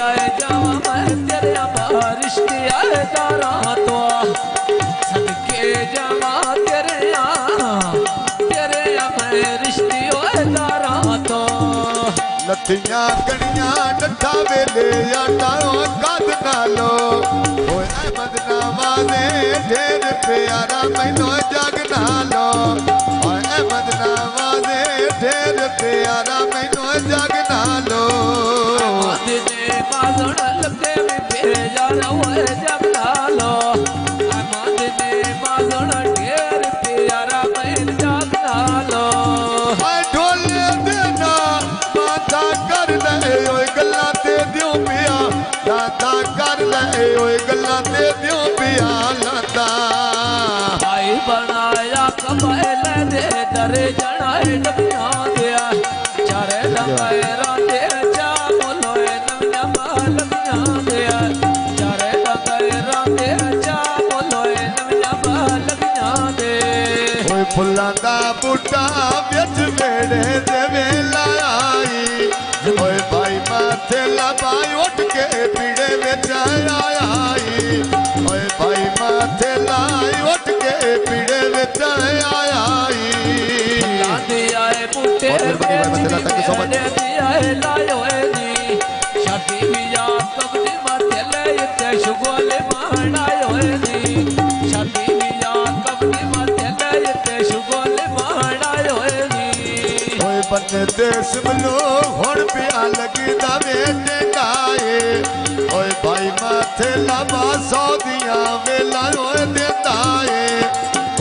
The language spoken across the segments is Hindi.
आए जावा मैं तेरे रिश्ते दारा तो सदके जावा तेरे मैं रिश्ते दारा तो लथियां कड़ियां डठा वेले आटा कद नालो ओए अहमद नवाज़े ढेर प्यारा मैनू जग नालो ओए अहमद नवाज़े ढेर प्यारा मैनू जग नालो ने बाजण लगे में भेजा ओए जग नालो अहमद ने बाजण ढेर प्यारा मैनू जग नालो ओए ढोले देना माता कर ले ओए गल्लां ते दियो पिया दादा कर ले ओए गल्लां ते दियो पिया लादा भाई बनाया कबाइल दे दरे जनाए डबिया दिया चारे लगाए राते चा बोलोए नविया बालबिया दिया चारे लगाए राते चा बोलोए नविया बालबिया दे ओए फुल्लां दा बूटा विच मेड़े दे वेला आई ओए भाई माथे लबाई उठ के पीड़े विच आई ओए भाई माथे लाई उठ के पीड़े विच आई दियाए बूटे दियाए लायो नी शादी बिया कबनी माथे ले ते शुगोले माणायो नी शादी बिया कबनी माथे ले ते शुगोले माणायो नी ओए बन्ने देश मलो हुण पिया लगदा वेटे गाए ओए भाई माथे लबा सौदियां वेला ओए देंदा ए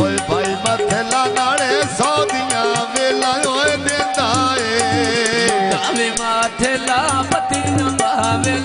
ओए भाई माथे ला नाले सौदियां वेला ओए देंदा ए गावे माथे ला पतियां बावे